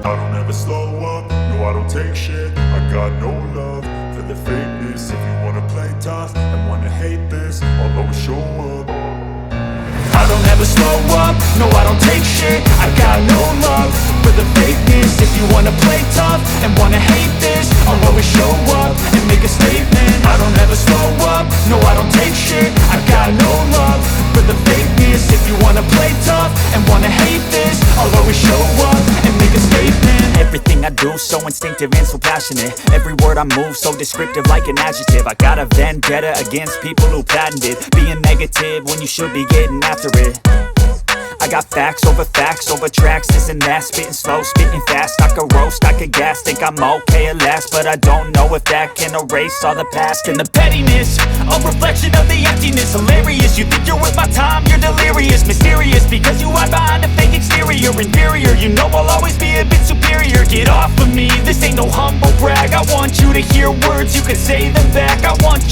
I don't ever slow up, no I don't take shit. I got no love for the fakeness. If you wanna play tough and wanna hate this, I'll always show up. I don't ever slow up, no I don't take shit. I got no love for the fakeness. If you wanna play tough and wanna hate this, I'll always show up and make a statement. I don't ever slow up, no I don't take shit. I got no love for the fakeness. If you wanna play tough and wanna hate this, I'll always show up and make a statement. Everything I do so instinctive and so passionate. Every word I move so descriptive like an adjective. I got a vendetta against people who patented being negative when you should be getting after it. I got facts over tracks, this and that. Spitting slow, spitting fast. I could roast, I could gas. Think I'm okay at last, but I don't know if that can erase all the past. And the pettiness, a reflection of the emptiness. Hilarious, you think you're worth my time, you're delirious. Mysterious, because you hide behind a fake exterior. Inferior, you know I'll always be a bit superior. Get off of me, this ain't no humble brag. I want you to hear words, you can say them back. I want